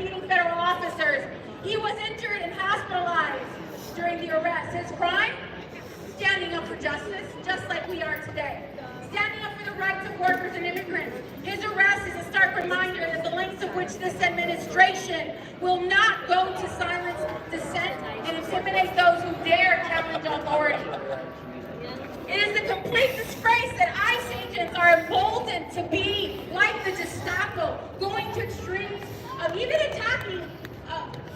beating federal officers. He was injured and hospitalized during the arrest. His crime? Standing up for justice, just like we are today. Standing up for the rights of workers and immigrants. His arrest is a stark reminder that the lengths of which this administration will not go to silence dissent and intimidate those who dare challenge authority. It is a complete disgrace that ICE agents are emboldened to be like the Gestapo, going to extremes of even attacking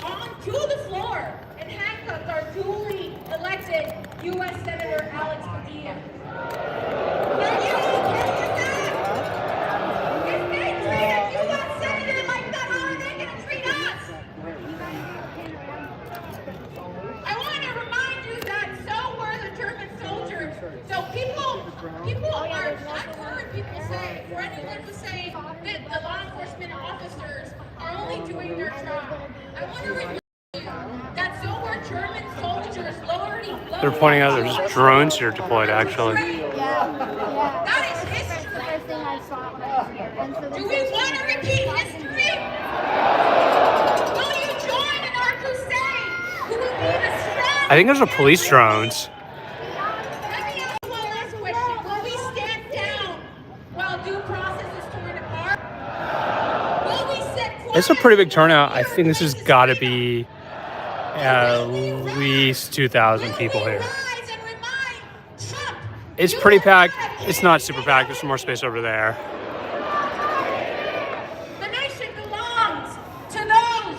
onto the floor and handcuffed our duly elected U.S. Senator Alex Padilla. Are you okay with that? If they treat a U.S. Senator like that, how are they going to treat us? I want to remind you that so were the German soldiers. So people are, I've heard people say, for anyone who say that the law enforcement officers are only doing their job, I want to remind you that so were German soldiers lowering. They're pointing out there's drones here deployed, actually. That is history. The first thing I saw when I was here. Do we want to repeat history? Will you join in our crusade? Who will be the strongest? I think those are police drones. Let me ask one last question. Will we stand down while due process is torn apart? Will we sit quiet? It's a pretty big turnout. I think this has got to be at least 2,000 people here. It's pretty packed. It's not super packed. There's some more space over there. The nation belongs to those.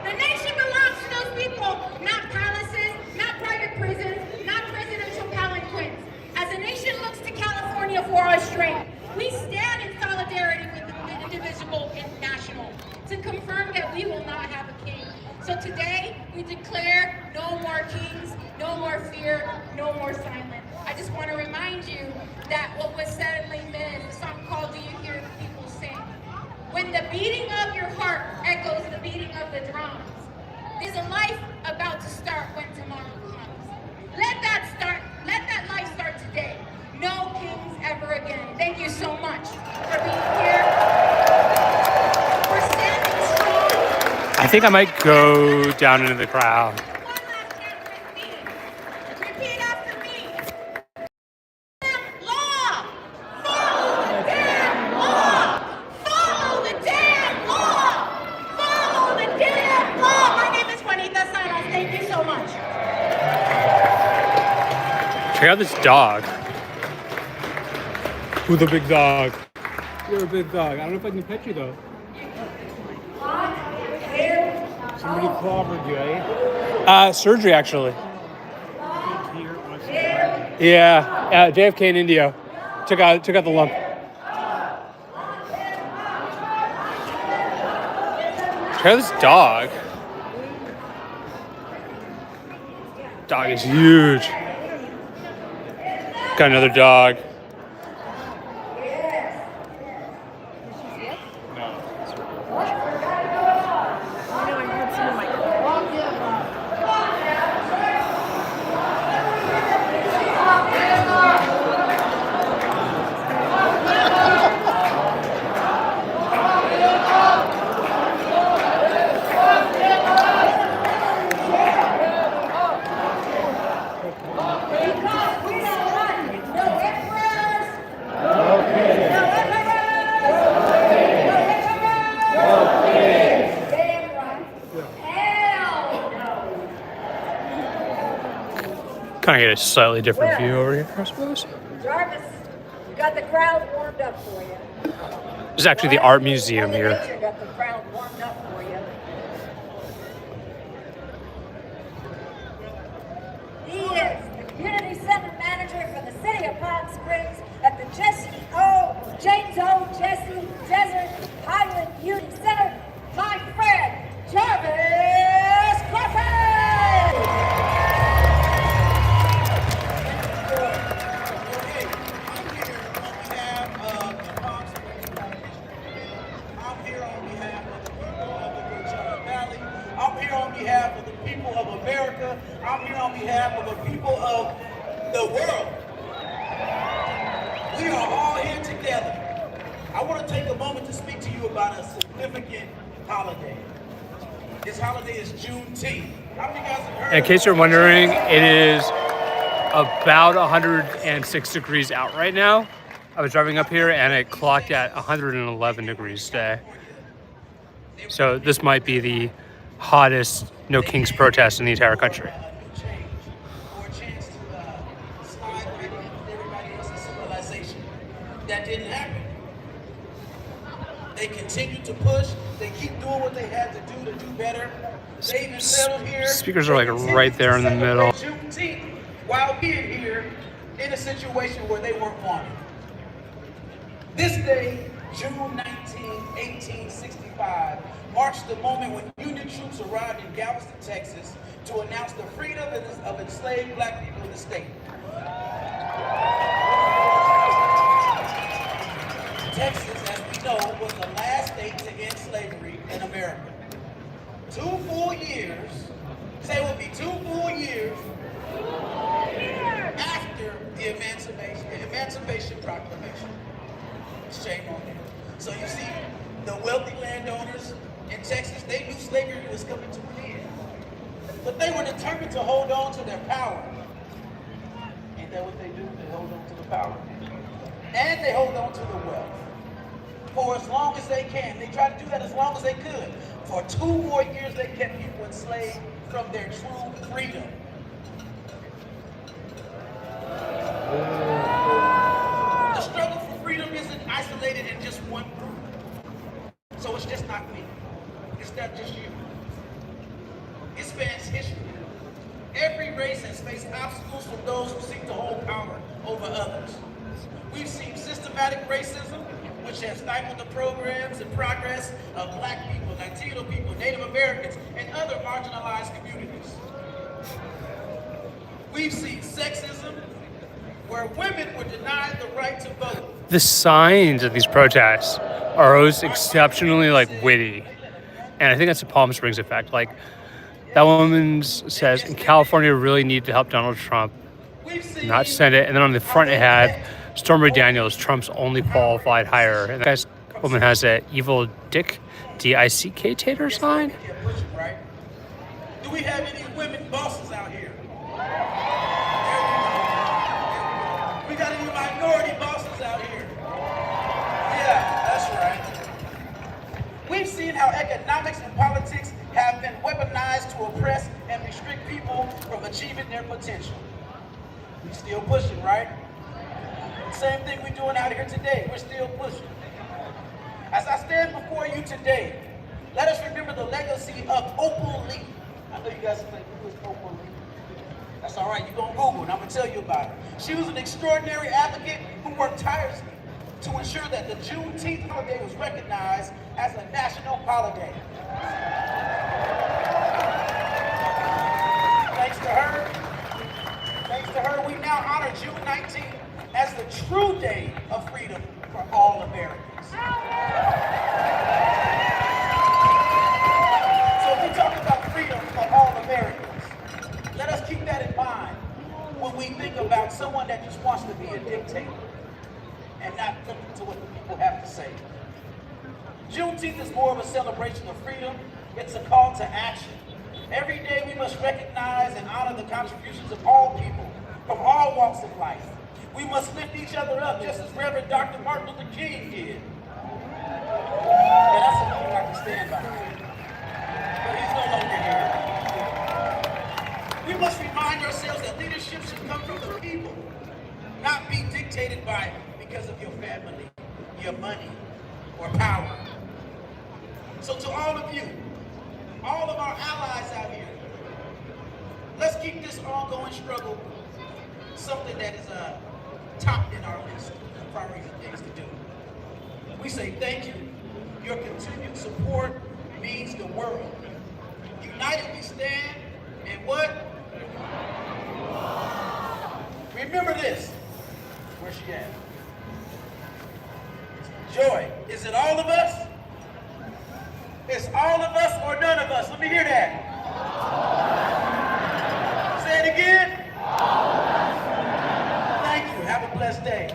The nation belongs to those people, not palaces, not private prisons, not presidential palanquins. As the nation looks to California for our strength, we stand in solidarity with the indivisible and national to confirm that we will not have a king. So today, we declare no more kings, no more fear, no more silence. I just want to remind you that what was said in Les Mis, the song called Do You Hear the People Sing? When the beating of your heart echoes the beating of the drums, there's a life about to start when tomorrow comes. Let that life start today. No kings ever again. Thank you so much for being here. For standing strong. I think I might go down into the crowd. One last chance with me. Repeat after me. Law. Follow the damn law. Follow the damn law. Follow the damn law. My name is Juanita Salas. Thank you so much. Check out this dog. Who's a big dog? You're a big dog. I don't know if I can pet you though. Somebody clobbered you, eh? Surgery actually. Yeah, JFK in India. Took out the lump. Check out this dog. Dog is huge. Got another dog. Kind of get a slightly different view over here, I suppose. Jarvis, you got the crowd warmed up for you. This is actually the art museum here. Got the crowd warmed up for you. He is the community center manager for the city of Palm Springs at the James O. Jesse Desert Highland Beauty Center. My friend, Jarvis Crawford! behalf of the people of America. I'm here on behalf of the people of the world. We are all here together. I want to take a moment to speak to you about a significant holiday. This holiday is Juneteenth. How many of you guys have heard In case you're wondering, it is about 106 degrees out right now. I was driving up here and it clocked at 111 degrees today. So this might be the hottest No Kings protest in the entire country. a new change or a chance to slide right in with everybody else's civilization? That didn't happen. They continued to push. They keep doing what they had to do better. They even settled here. Speakers are like right there in the middle. Juneteenth while being here in a situation where they weren't wanted. This day, June 19, 1865, marks the moment when Union troops arrived in Galveston, Texas, to announce the freedom of enslaved black people in the state. Texas, as we know, was the last state to end slavery in America. 2 full years, say it would be 2 full years after the Emancipation Proclamation. Shame on them. So you see, the wealthy landowners in Texas, they knew slavery was coming to an end. But they were determined to hold on to their power. Ain't that what they do? They hold on to the power. And they hold on to the wealth. For as long as they can. They tried to do that as long as they could. For 2 more years, they kept people enslaved from their true freedom. The struggle for freedom isn't isolated in just one group. So it's just not me. It's not just you. It spans history. Every race has faced obstacles from those who seek to hold power over others. We've seen systematic racism, which has stifled the programs and progress of black people, Latino people, Native Americans, and other marginalized communities. We've seen sexism, where women were denied the right to vote. The signs of these protests are always exceptionally witty. And I think that's a Palm Springs effect. Like that woman says, in California really need to help Donald Trump, not Senate. And then on the front it had Stormy Daniels, Trump's only qualified hire. And that woman has that evil Dick, D-I-C-K tater sign. Do we have any women bosses out here? We got any minority bosses out here? Yeah, that's right. We've seen how economics and politics have been weaponized to oppress and restrict people from achieving their potential. We still pushing, right? Same thing we're doing out here today. We're still pushing. As I stand before you today, let us remember the legacy of Opal Lee. I know you guys think, who is Opal Lee? That's all right. You're going to Google and I'm going to tell you about her. She was an extraordinary advocate who worked tirelessly to ensure that the Juneteenth holiday was recognized as a national holiday. Thanks to her, we now honor June 19th as the true day of freedom for all Americans. So if we talk about freedom for all Americans, let us keep that in mind when we think about someone that just wants to be a dictator and not listen to what the people have to say. Juneteenth is more of a celebration of freedom. It's a call to action. Every day we must recognize and honor the contributions of all people from all walks of life. We must lift each other up just as Reverend Dr. Martin Luther King did. And that's something I can stand behind. But he's no longer here. We must remind ourselves that leadership should come from the people, not be dictated by because of your family, your money, or power. So to all of you, all of our allies out here, let's keep this ongoing struggle something that is top in our list of priorities and things to do. We say thank you. Your continued support means the world. United we stand, and what? Remember this. Where's she at? Joy. Is it all of us? It's all of us or none of us. Let me hear that. Say it again. Thank you. Have a blessed day.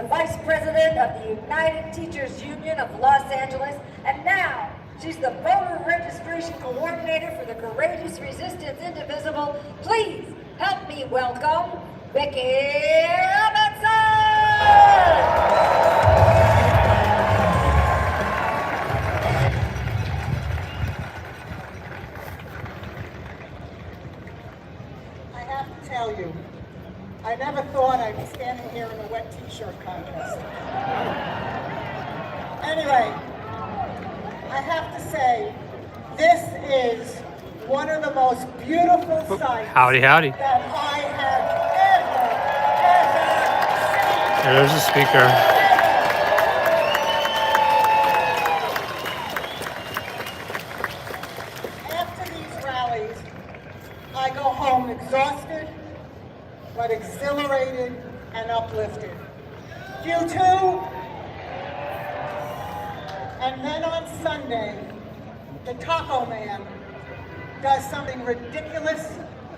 the Vice President of the United Teachers Union of Los Angeles, and now she's the voter registration coordinator for the Courageous Resistance Indivisible. Please help me welcome Vicki Robinson! Tell you, I never thought I'd be standing here in a wet t-shirt contest. Anyway, I have to say, this is one of the most beautiful sights Howdy. that I have ever seen. There's the speaker. After these rallies, I go home exhausted, but exhilarated and uplifted. You too? And then on Sunday, the taco man does something ridiculous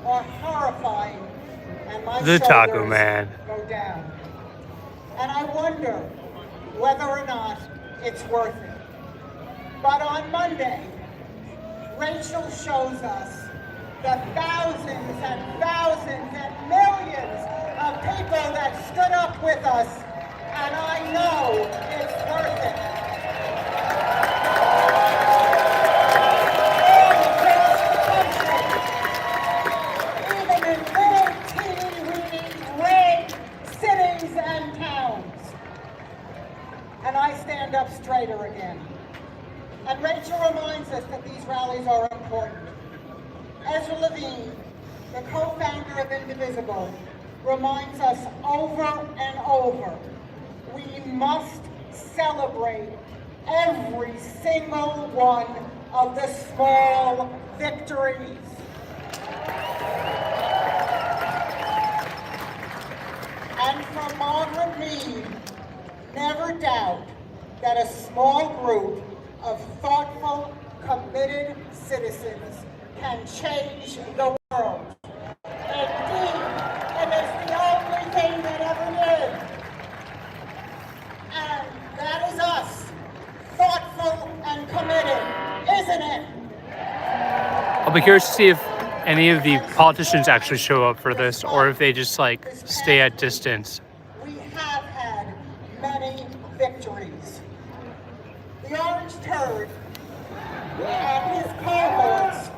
or horrifying, and my The shoulders taco man. go down. And I wonder whether or not it's worth it. But on Monday, Rachel shows us the thousands and thousands and millions of people that stood up with us, and I know it's worth it. All across the country, even in little teeny-weeny red cities and towns. And I stand up straighter again. And Rachel reminds us that these rallies are important. Ezra Levine, the co-founder of Indivisible, reminds us over and over, we must celebrate every single one of the small victories. And for Margaret Mead, never doubt that a small group of thoughtful, committed citizens can change the world. Indeed, it is the only thing that ever did. And that is us, thoughtful and committed, isn't it? I'll be curious to see if any of the politicians actually show up for this, or if they just like stay at distance. We have had many victories. The Orange Turd and his cohorts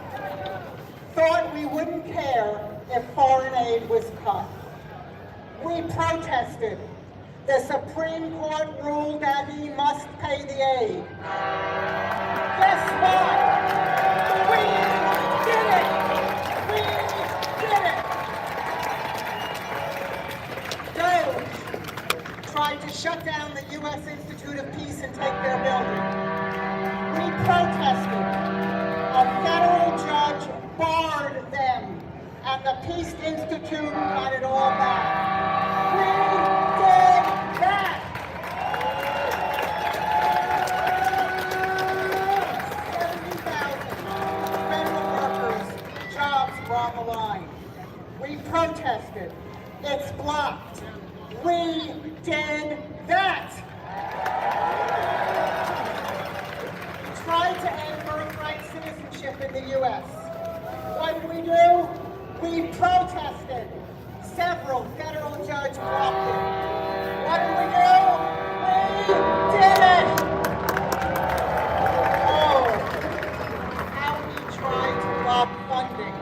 thought we wouldn't care if foreign aid was cut. We protested. The Supreme Court ruled that he must pay the aid. Guess what? We did it! We did it! DOGE tried to shut down the U.S. Institute of Peace and take their building. We protested. A federal judge barred them, and the Peace Institute got it all back. We did that! 70,000 federal workers' jobs were on the line. We protested. It's blocked. We did that! Tried to end birthright citizenship in the U.S. What did we do? We protested. Several federal judges blocked it. What did we do? We did it! Oh, how we tried to block funding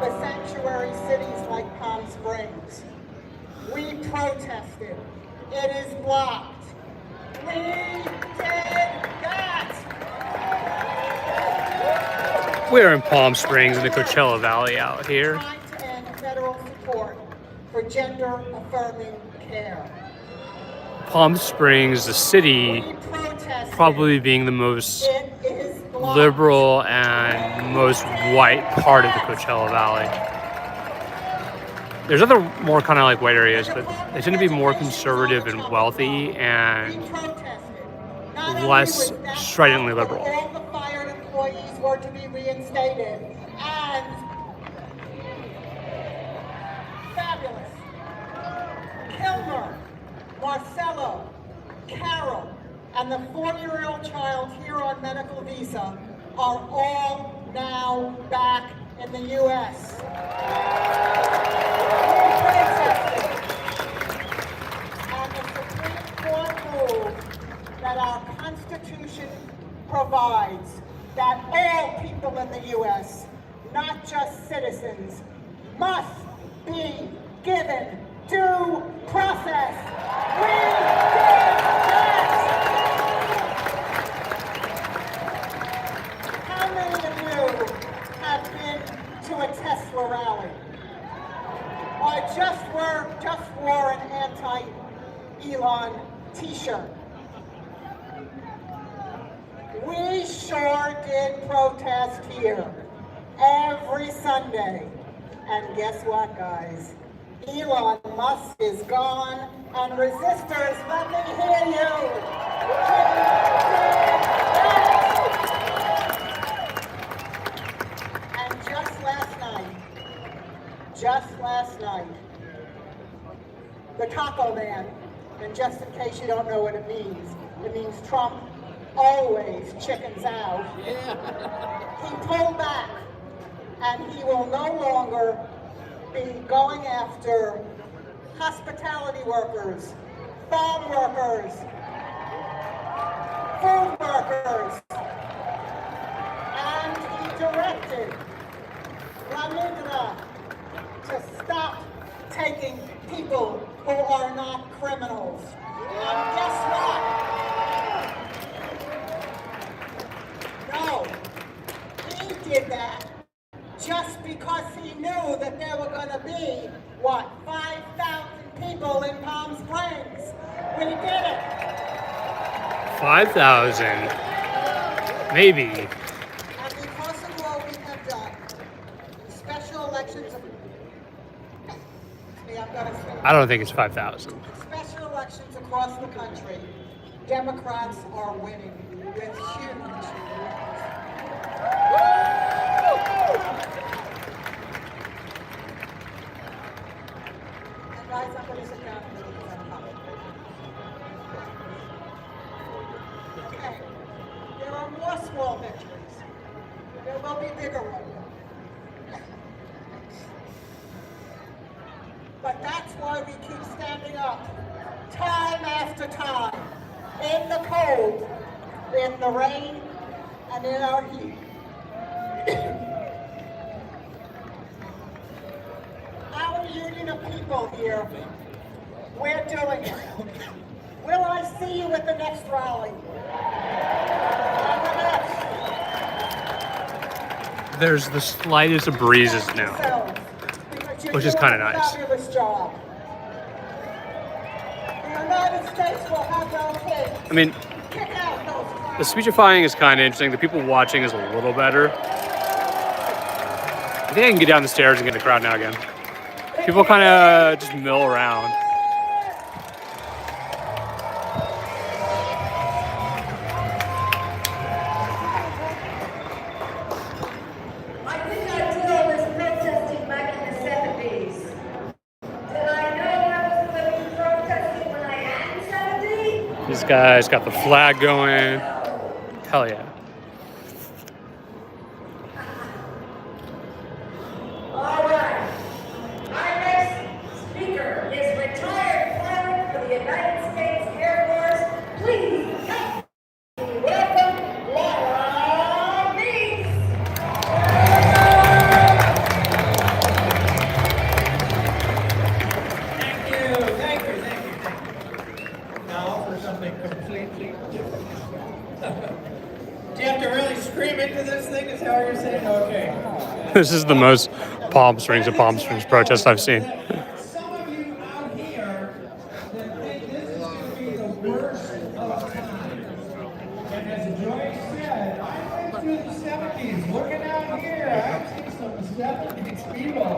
for sanctuary cities like Palm Springs. We protested. It is blocked. We did that! We're in Palm Springs in the Coachella Valley out here. Trying to end federal support for gender-affirming care. Palm Springs, the city, We protested. probably being the most It is blocked. liberal and most white part of the Coachella Valley. There's other more kind of like white areas, but they tend to be more conservative and wealthy We and protested. Not only less was that stridently blocked, liberal. but all the fired employees were to be reinstated. And fabulous. Kilmer Marcelo, Carol, and the 4-year-old child here on medical visa are all now back in the U.S. And the Supreme Court ruled that our Constitution provides that all people in the U.S., not just citizens, must be given due process. We did that! How many of you have been to a Tesla rally? Or just wore an anti-Elon t-shirt? We sure did protest here every Sunday. And guess what, guys? Elon Musk is gone, and resistors, let me hear you! And just last night, the Taco Man, and just in case you don't know what it means Trump always chickens out. He pulled back, and he will no longer be going after hospitality workers, farm workers, food workers, and he directed La Migra to stop taking people who are not criminals. And guess what? No, he did that just because he knew that there were going to be, 5,000 people in Palm Springs. We did it. 5,000. Maybe. And because of what we have done, special elections, I don't think it's 5,000. Special elections across the country, Democrats are winning with huge margins. And guys, I'm going to sit down and look at that. Okay, there are more small victories. There will be bigger ones. But that's why we keep standing up, time after time, in the cold, in the rain, and in our heat. Our union of people here, we're doing it. Will I see you at the next rally? There's the slightest of breezes now, which is kind of nice. Fabulous job. The United States will have those kids. I mean, Kick out those the speechifying is kind of interesting. The people watching is a little better. I think I can get down the stairs and get in the crowd now again. People kind of just mill around. I think I did all this protesting back in the 70s. Did I know I was going to be protesting when I am 70? These guys got the flag going. Hell yeah. All right. Our next speaker is retired pilot for the United States Air Force. Please help me welcome Laura Meeks. Thank you. Now I'll offer something completely different. Do you have to really scream into this thing? Is that what you're saying? Okay. This is the most Palm Springs protest I've seen. Some of you out here that think this is going to be the worst of times. And as Joyce said, I went through the 70s. Looking out here, I've seen some 70s people.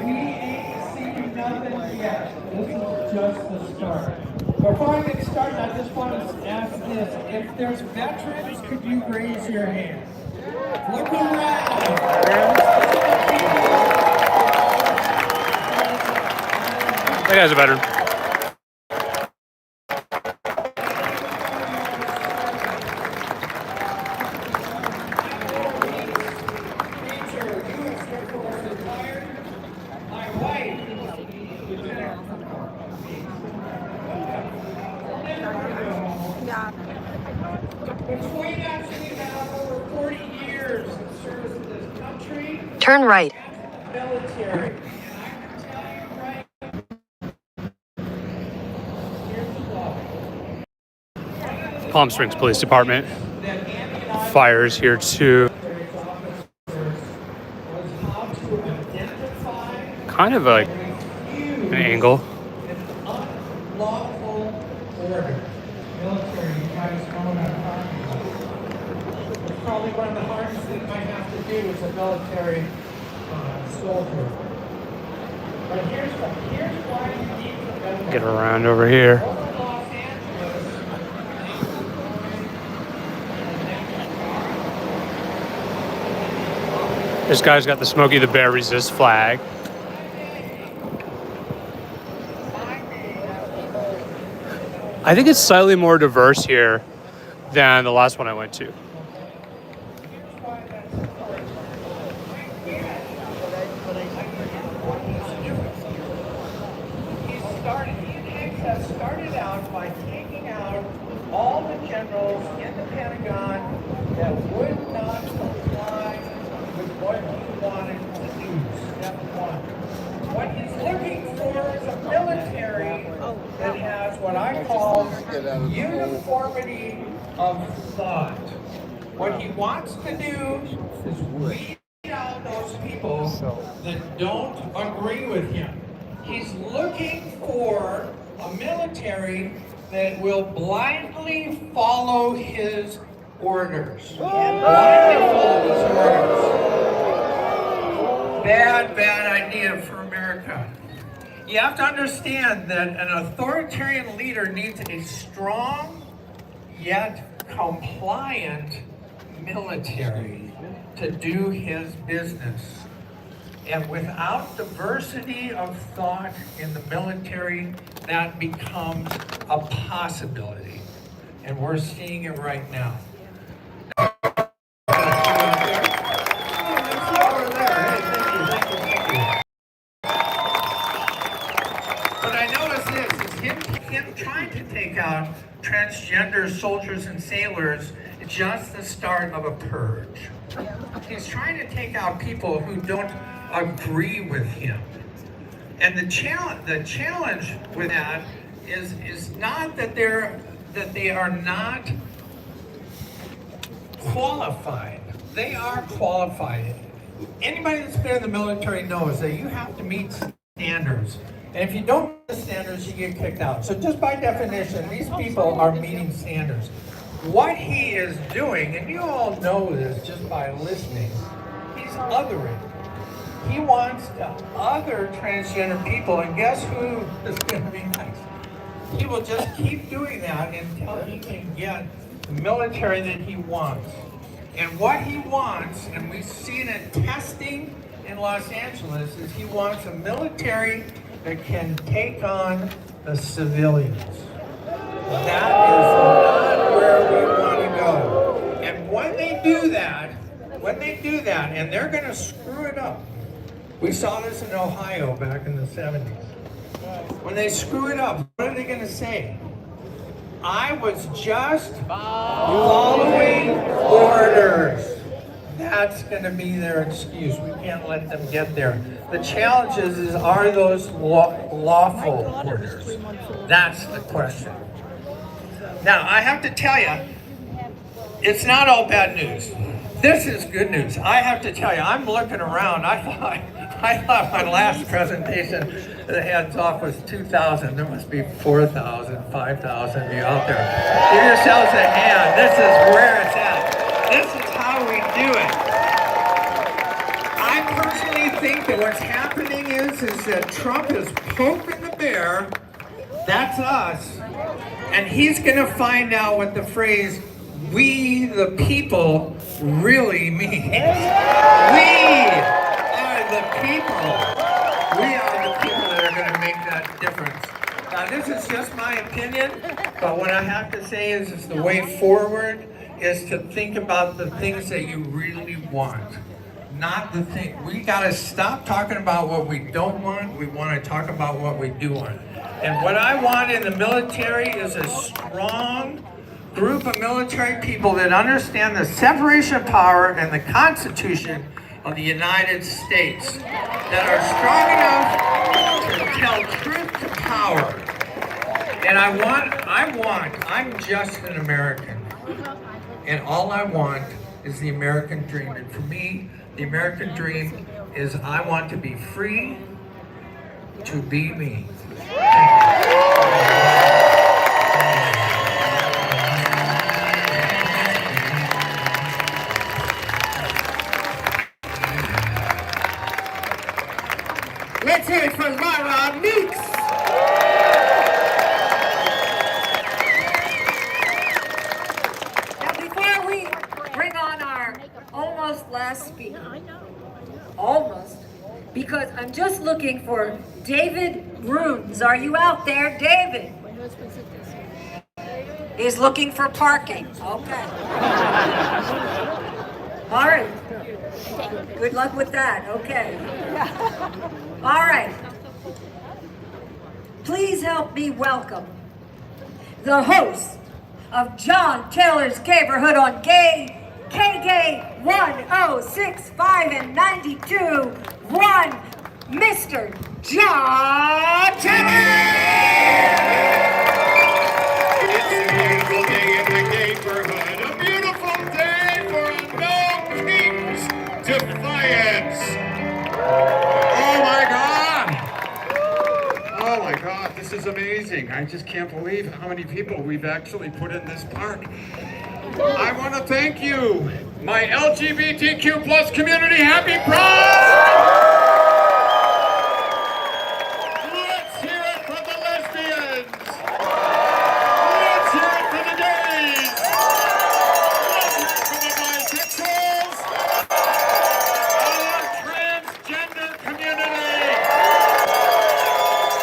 We ain't seen nothing yet. This is just the start. Before I get started, I just want to ask this. If there's veterans, could you raise your hand? Look around. That guy's a veteran. Turn right. Military. Palm Springs Police Department. Fires here too. Kind of like an angle. Unlawful order. Military, you guys know what I'm talking about. It's probably one of the hardest things I have to do as a military soldier. But here's why you need to know. Get around over here. Over Los Angeles, This guy's got the Smokey the Bear Resist flag. I think it's slightly more diverse here than the last one I went to. He started out by taking out all the generals in the Pentagon that would not comply with what he wanted to do. Step one. What he's looking for is a military that has what I call uniformity of thought. What he wants to do is weed out those people that don't agree with him. He's looking for a military that will blindly follow his orders. Blindly follow his orders. Bad idea for America. You have to understand that an authoritarian leader needs a strong yet compliant military to do his business. And without diversity of thought in the military, that becomes a possibility. And we're seeing it right now. Him trying to take out transgender soldiers and sailors is just the start of a purge. He's trying to take out people who don't agree with him. And the challenge with that is not that they are not qualified. They are qualified. Anybody that's been in the military knows that you have to meet standards. And if you don't meet the standards, you get kicked out. So just by definition, these people are meeting standards. What he is doing, and you all know this just by listening, he's othering. He wants to other transgender people, and guess who is going to be nice? He will just keep doing that until he can get the military that he wants. And what he wants, and we've seen it testing in Los Angeles, is he wants a military that can take on the civilians. That is not where we want to go. And when they do that, and they're going to screw it up. We saw this in Ohio back in the 70s. When they screw it up, what are they going to say? I was just following orders. That's going to be their excuse. We can't let them get there. The challenge is are those lawful orders? That's the question. Now, I have to tell you, it's not all bad news. This is good news. I have to tell you, I'm looking around. I thought my last presentation, the heads off, was 2,000. There must be 4,000, 5,000 of you out there. Give yourselves a hand. This is where it's at. This is how we do it. I personally think that what's happening is that Trump is poking the bear. That's us. And he's going to find out what the phrase, we the people, really means. We are the people. We are the people that are going to make that difference. Now, this is just my opinion, but what I have to say is the way forward is to think about the things that you really want. Not the thing. We got to stop talking about what we don't want. We want to talk about what we do want. And what I want in the military is a strong group of military people that understand the separation of power and the Constitution of the United States that are strong enough to tell truth to power. And I'm just an American. And all I want is the American dream. And for me, the American dream is I want to be free to be me. Let's hear it for Lara Meeks. Now, before we bring on our almost last speaker, almost, because I'm just looking for David Runes. Are you out there, David? He's looking for parking. Okay. All right. Good luck with that. Okay. All right. Please help me welcome the host of John Taylor's Neighborhood on KK 1065 and 92, Mr. John Taylor! It's a beautiful day in the neighborhood. A beautiful day for a No Kings Defiance. Oh my God. Oh my God, this is amazing. I just can't believe how many people we've actually put in this park. I want to thank you, my LGBTQ plus community. Happy Pride! Let's hear it for the lesbians. Let's hear it for the gays. Let's hear it for the bisexuals. Our transgender community.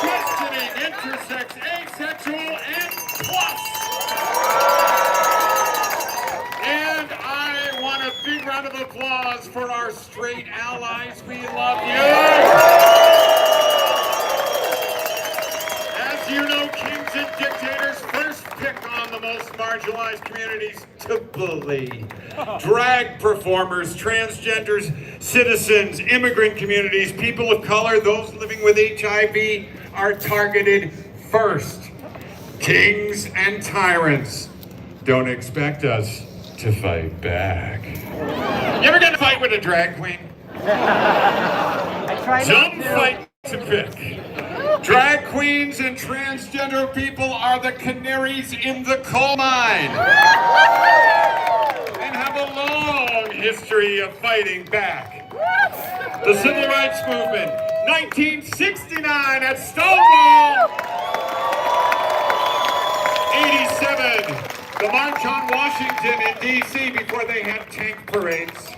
Questioning, intersex, asexual, and plus. And I want a big round of applause for our straight allies. We love you. As you know, kings and dictators first pick on the most marginalized communities to bully. Drag performers, transgenders, citizens, immigrant communities, people of color, those living with HIV are targeted first. Kings and tyrants don't expect us to fight back. You ever get in a fight with a drag queen? Some fight to pick. Drag queens and transgender people are the canaries in the coal mine and have a long history of fighting back. The Civil Rights Movement, 1969 at Stonewall, 87, the March on Washington in D.C. before they had tank parades.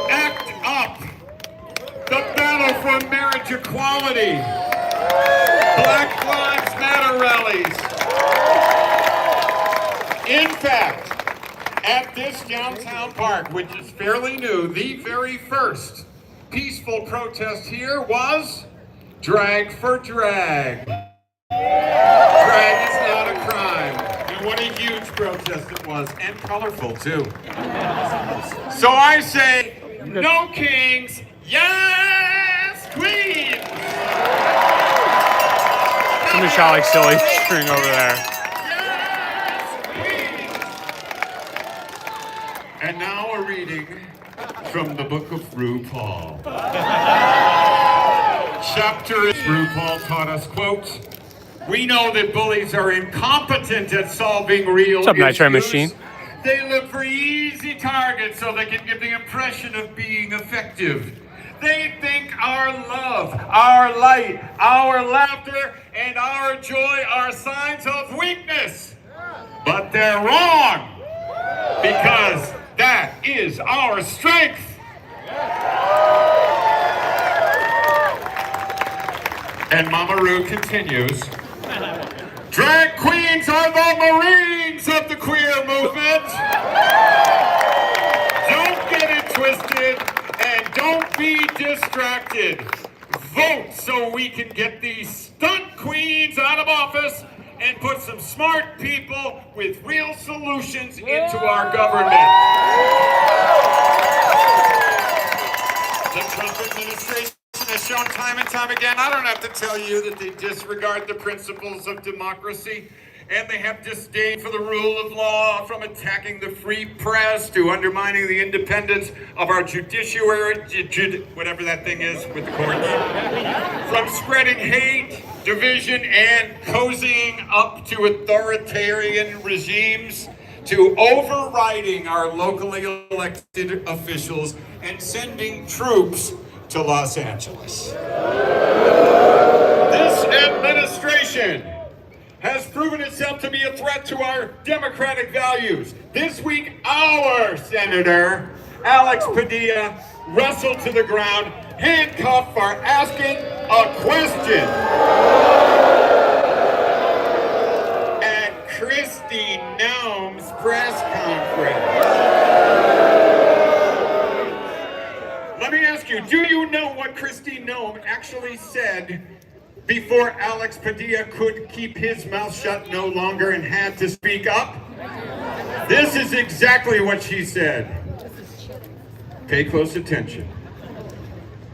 Act Up, the battle for marriage equality, Black Lives Matter rallies. In fact, at this downtown park, which is fairly new, the very first peaceful protest here was Drag for Drag. Drag is not a crime. And what a huge protest it was, and colorful too. So I say, no kings, yes queens! Somebody shot like silly string over there. Yes, queens! And now a reading from the book of RuPaul. Chapter RuPaul taught us, quote, "We know that bullies are incompetent at solving real What's up, Nitro issues. Machine? They look for easy targets so they can give the impression of being effective. They think our love, our light, our laughter, and our joy are signs of weakness. But they're wrong, because that is our strength." And Mama Ru continues, "Drag queens are the Marines of the queer movement. Don't get it twisted and don't be distracted. Vote so we can get these stunt queens out of office and put some smart people with real solutions into our government." time again, I don't have to tell you that they disregard the principles of democracy, and they have disdain for the rule of law, from attacking the free press to undermining the independence of our judiciary, whatever that thing is with the courts, from spreading hate, division, and cozying up to authoritarian regimes, to overriding our locally elected officials and sending troops to Los Angeles. This administration has proven itself to be a threat to our democratic values. This week, our Senator, Alex Padilla, wrestled to the ground, handcuffed for asking a question. At Kristi Noem's press conference. Let me ask you, do you know what Kristi Noem actually said before Alex Padilla could keep his mouth shut no longer and had to speak up? This is exactly what she said. Pay close attention.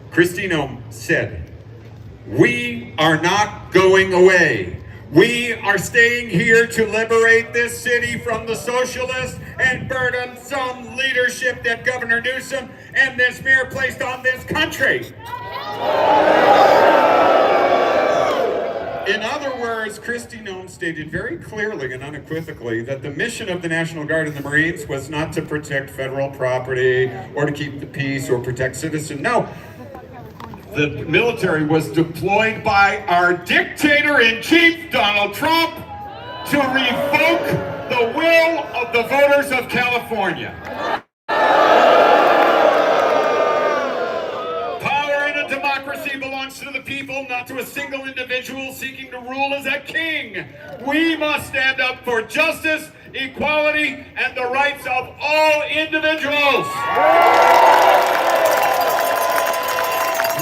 Kristi Noem said, "We are not going away. We are staying here to liberate this city from the socialist and burdensome leadership that Governor Newsom and this mayor placed on this country." In other words, Kristi Noem stated very clearly and unequivocally that the mission of the National Guard and the Marines was not to protect federal property or to keep the peace or protect citizens. No, the military was deployed by our dictator-in-chief, Donald Trump, to revoke the will of the voters of California. Power in a democracy belongs to the people, not to a single individual seeking to rule as a king. We must stand up for justice, equality, and the rights of all individuals.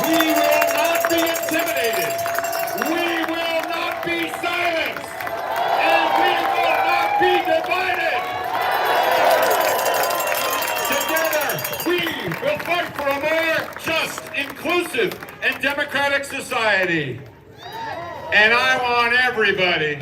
We will not be intimidated. We will not be silenced. And we will not be divided. Together, we will fight for a more just, inclusive, and democratic society. And I want everybody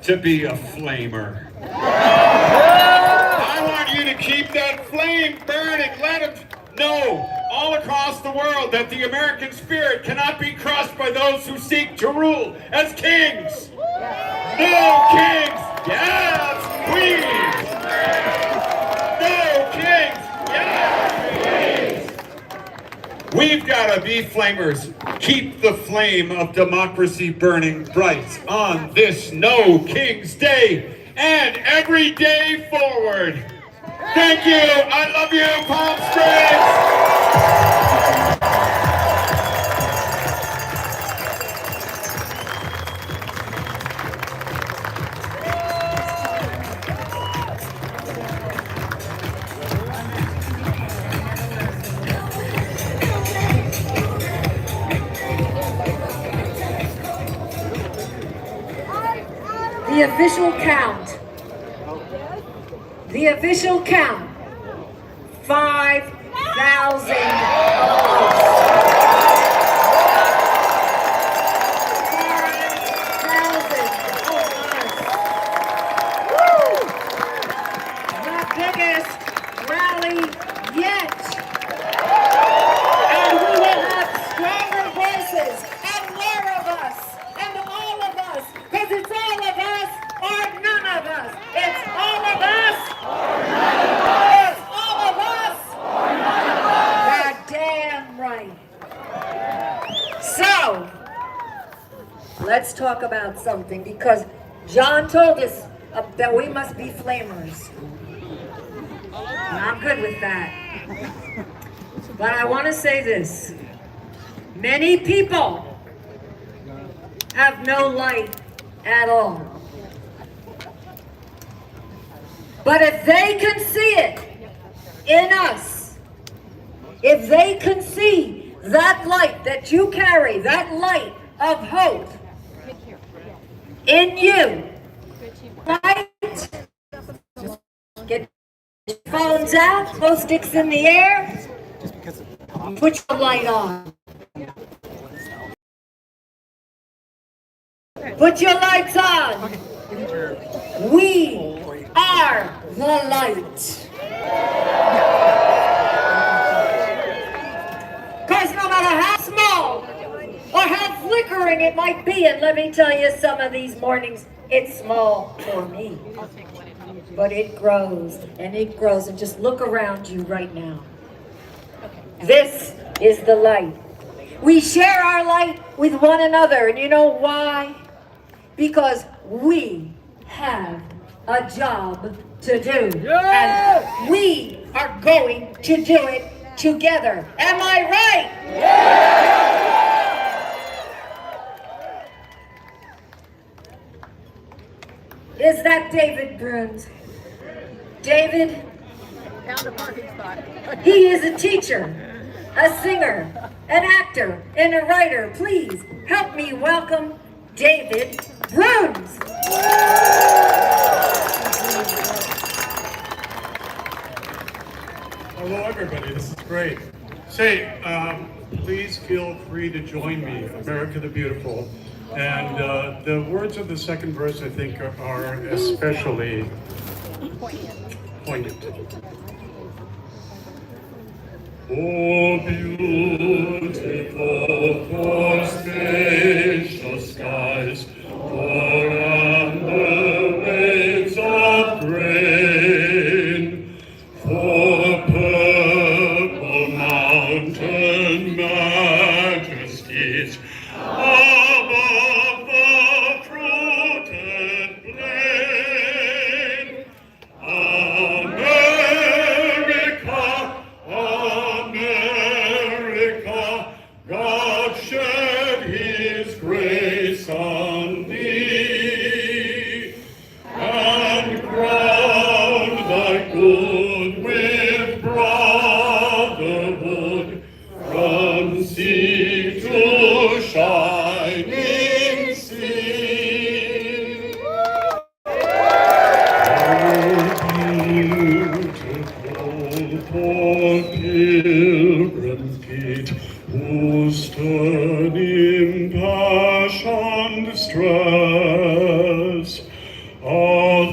to be a flamer. I want you to keep that flame burning. Let them know all across the world that the American spirit cannot be crushed by those who seek to rule as kings. No kings, yes, queens. No kings, yes, queens. We've got to be flamers. Keep the flame of democracy burning bright on this No Kings Day and every day forward. Thank you. I love you, Palm The official count. The official count. 5,000 The biggest rally yet. And we will have stronger voices and more of us and all of us, because it's all of us or none of us. It's all of us or none of us. It's all of us or none of us. God damn right. So, let's talk about something, because John told us that we must be flamers. And I'm good with that. But I want to say this. Many people have no light at all. But if they can see it in us, if they can see that light that you carry, that light of hope in you, right? Get your phones out, throw sticks in the air, put your light on. Put your lights on. We are the light. Because no matter how small or how flickering it might be, and let me tell you, some of these mornings, it's small for me. But it grows, and it grows. And just look around you right now. This is the light. We share our light with one another. And you know why? Because we have a job to do. And we are going to do it together. Am I right? Is that David Bruns? David? Found a parking spot. He is a teacher, a singer, an actor, and a writer. Please help me welcome David Bruns. Hello, everybody. This is great. Say, please feel free to join me, America the Beautiful. And the words of the second verse, I think, are especially poignant. Oh, beautiful for spacious skies, for amber waves of grain, for purple mountain majesties, above the fruited plain. America, America, God shed his grace on thee, and crowned thy good with brotherhood, from sea to shining sea. For pilgrim's gate, who stood in passioned stress, a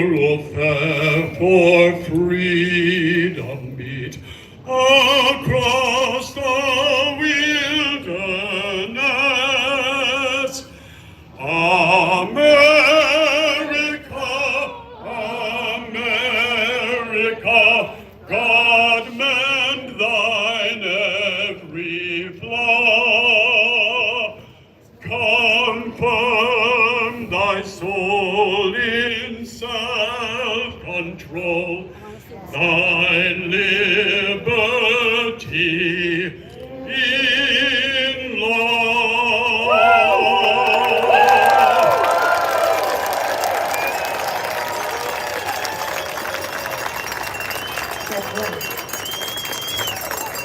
thoroughfare for freedom beat across the wilderness. America, America, God mend thine every flaw. Confirm thy soul in self-control, thy liberty in law.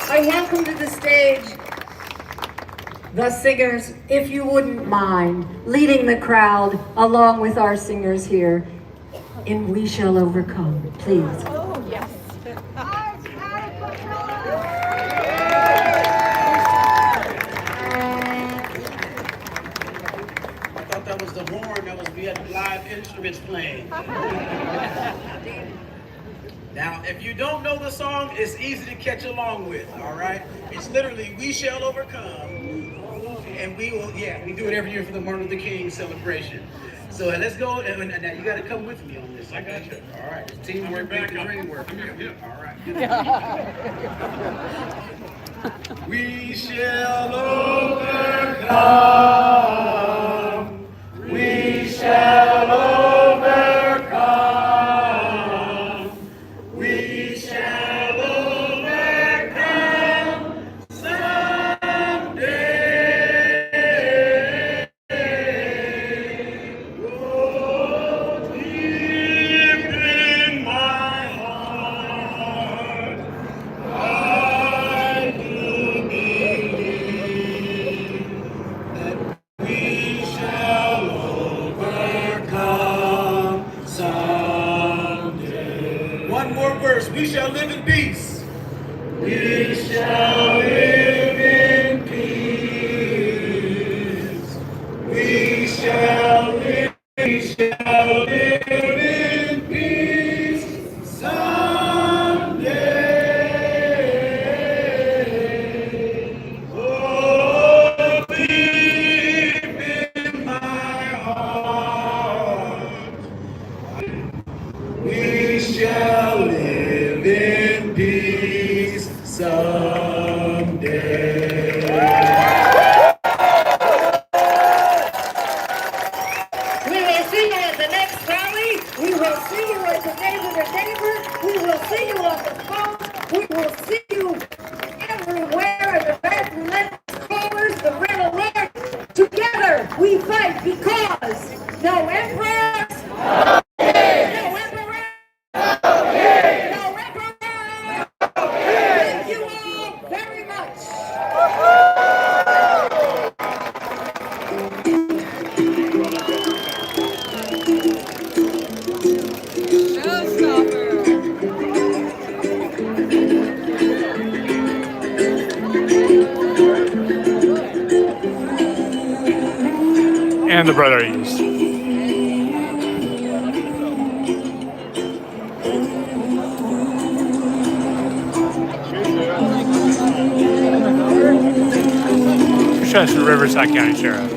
I welcome to the stage the singers, if you wouldn't mind leading the crowd along with our singers here in We Shall Overcome, please. Oh, yes. I thought that was the horn that was, we had live instruments playing. Now, if you don't know the song, it's easy to catch along with, all right? It's literally, we shall overcome, and we will, we do it every year for the Martin Luther King celebration. So let's go, and now you gotta come with me on this. I got you. All right, teamwork, make the dream work. All right. We shall overcome. We shall overcome. We shall overcome someday. Oh, deep in my heart, I do believe that we shall overcome someday. One more verse. We shall live in peace. We shall live in peace. We We will see you at the next rally. We will see you at the neighbor to neighbor. We will see you on the phone. We will see you everywhere at the red colors, the red alert. Together we fight because no emperors, no emperors, no emperors. Thank you all very much. And the Brother East. Chester Riverside County Sheriff.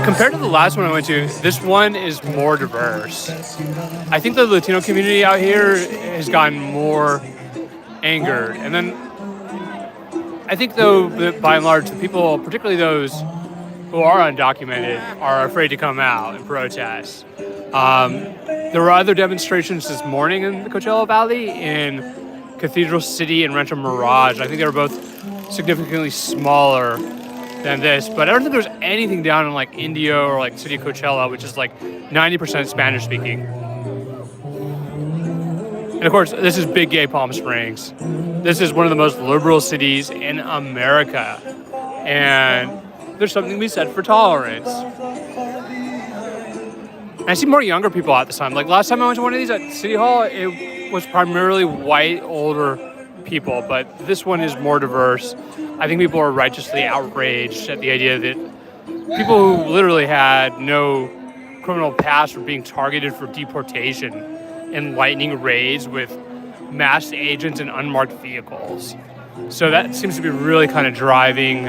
Compared to the last one I went to, this one is more diverse. I think the Latino community out here has gotten more angered. And then I think, though, that by and large, the people, particularly those who are undocumented, are afraid to come out and protest. There were other demonstrations this morning in the Coachella Valley, in Cathedral City and Rancho Mirage. I think they were both significantly smaller than this, but I don't think there was anything down in like Indio or like City of Coachella, which is like 90% Spanish speaking. And of course, this is big gay Palm Springs. This is one of the most liberal cities in America. And there's something to be said for tolerance. And I see more younger people out this time. Like last time I went to one of these at City Hall, it was primarily white, older people, but this one is more diverse. I think people are righteously outraged at the idea that people who literally had no criminal past were being targeted for deportation in lightning raids with masked agents and unmarked vehicles. So that seems to be really kind of driving,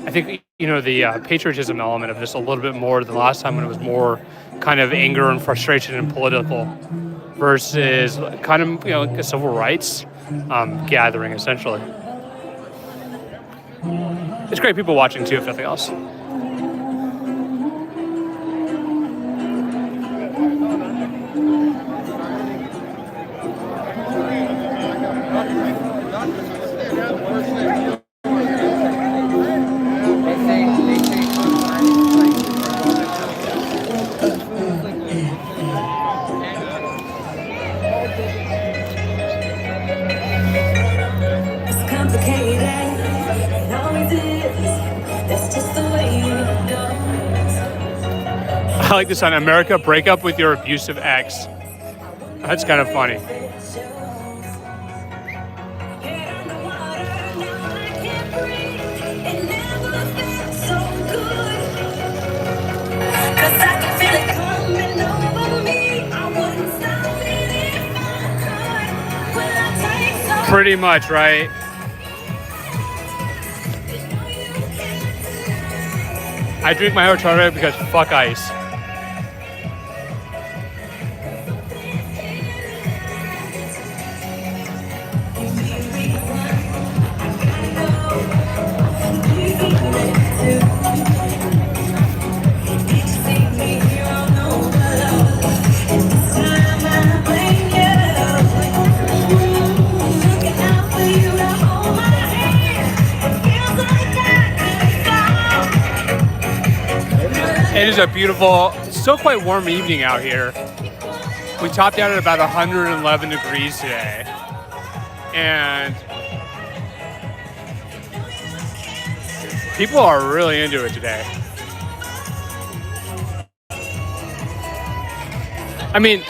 I think, the patriotism element of this a little bit more than last time when it was more kind of anger and frustration and political versus kind of, a civil rights gathering, essentially. It's great people watching, too, if nothing else. I like this on America, break up with your abusive ex. That's kind of funny. Pretty much, right? I drink my hotel room because fuck ice. It is a beautiful, still quite warm evening out here. We topped out at about 111 degrees today. And people are really into it today. I mean,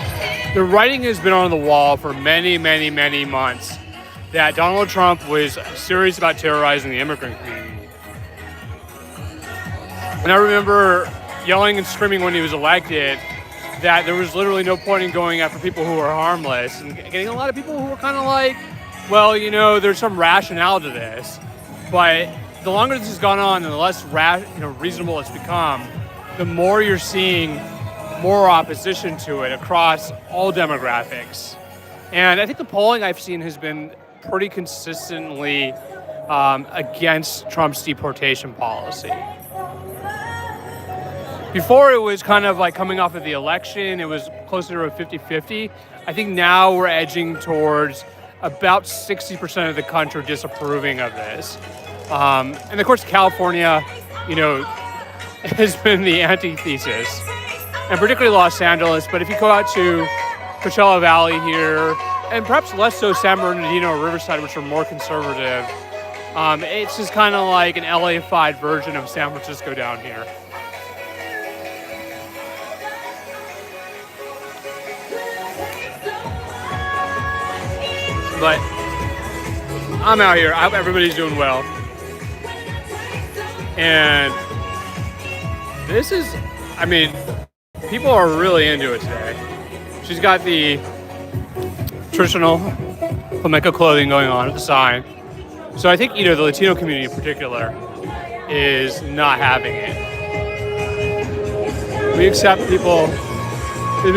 the writing has been on the wall for many, many, many months that Donald Trump was serious about terrorizing the immigrant community. And I remember yelling and screaming when he was elected that there was literally no point in going after people who were harmless, and getting a lot of people who were kind of like, well, there's some rationale to this. But the longer this has gone on and the less reasonable it's become, the more you're seeing more opposition to it across all demographics. And I think the polling I've seen has been pretty consistently against Trump's deportation policy. Before, it was kind of like coming off of the election, it was closer to a 50-50. I think now we're edging towards about 60% of the country disapproving of this. And of course, California, has been the antithesis, and particularly Los Angeles. But if you go out to Coachella Valley here, and perhaps less so San Bernardino or Riverside, which are more conservative, it's just kind of like an LA-fied version of San Francisco down here. But I'm out here. I hope everybody's doing well. And this is, people are really into it today. She's got the traditional flamenco clothing going on at the sign. So I think, the Latino community in particular is not having it. People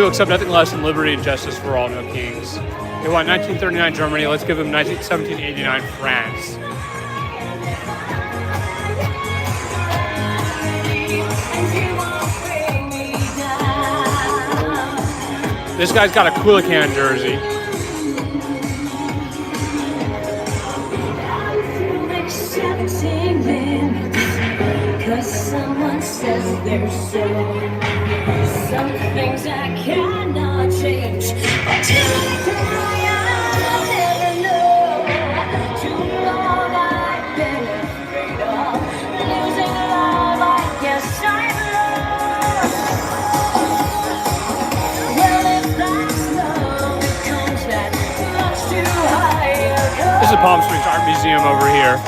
accept nothing less than liberty and justice for all, no kings. They want 1939 Germany. Let's give them 1789 France. This guy's got a Culican jersey. Cause someone says there's some things I cannot change. This is Palm Springs Art Museum over here.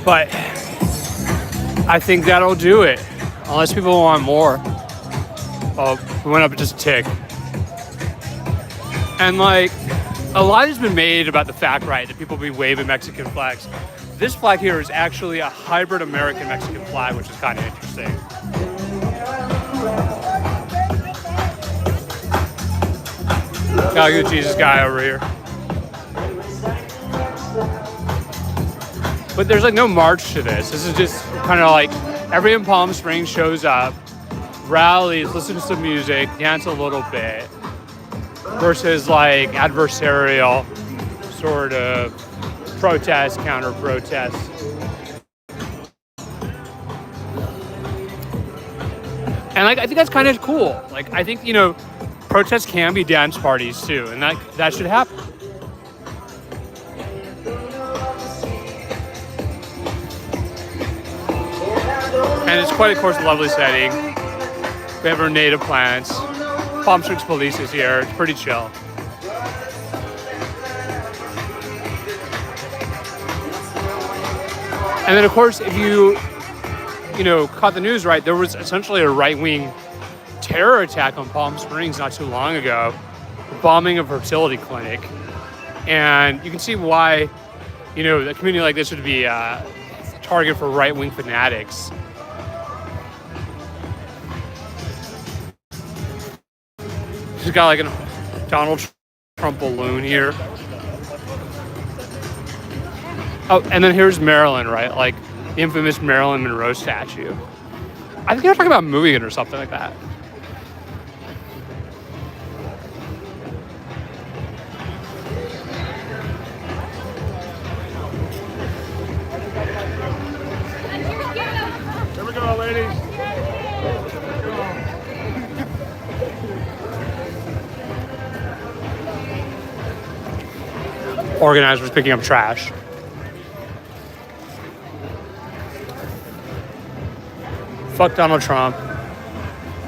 But I think that'll do it, unless people want more. Oh, we went up just a tick. And like, a lot has been made about the fact, right, that people be waving Mexican flags. This flag here is actually a hybrid American-Mexican flag, which is kind of interesting. Got a good Jesus guy over here. But there's like no march to this. This is just kind of like everyone in Palm Springs shows up, rallies, listen to some music, dance a little bit, versus like adversarial sort of protest, counter protest. And like I think that's kind of cool. Like I think, you know, protests can be dance parties too, and that should happen. And it's quite, of course, a lovely setting. We have our native plants. Palm Springs Police is here. It's pretty chill. And then, of course, if you caught the news right, there was essentially a right-wing terror attack on Palm Springs not too long ago, the bombing of a fertility clinic. And you can see why, you know, a community like this would be a target for right-wing fanatics. She's got like a Donald Trump balloon here. Oh, and then here's Marilyn, right? Like the infamous Marilyn Monroe statue. I think they're talking about moving it or something like that. Here we go, ladies. Organizers picking up trash. Fuck Donald Trump.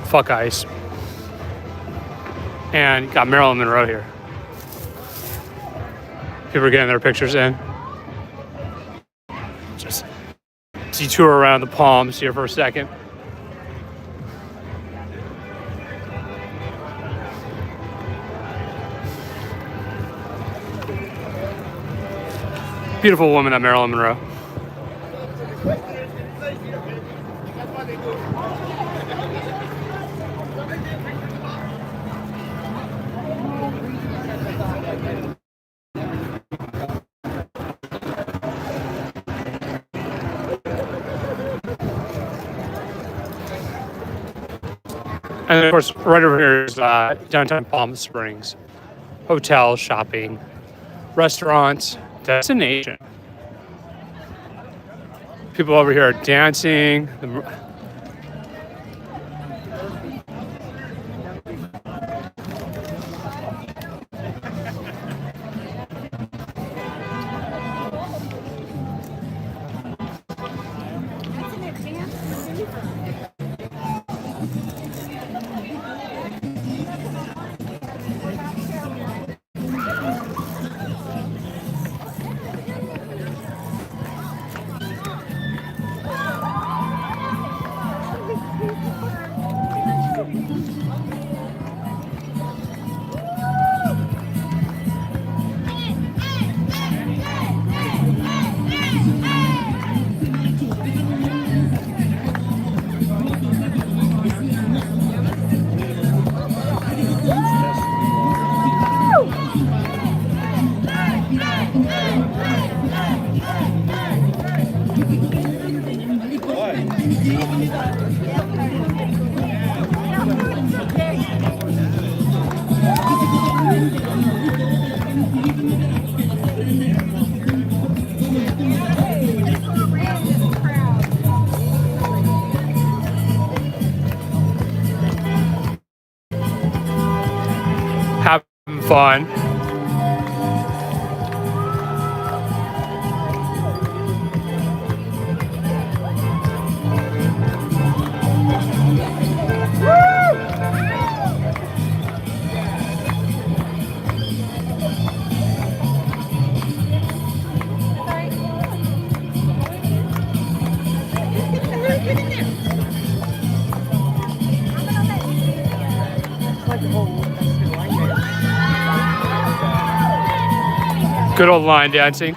Fuck ICE. And you got Marilyn Monroe here. People are getting their pictures in. Just detour around the Palms here for a second. Beautiful woman, that Marilyn Monroe. And of course, right over here is downtown Palm Springs. Hotels, shopping, restaurants, destination. People over here are dancing. Having fun. Good old line dancing.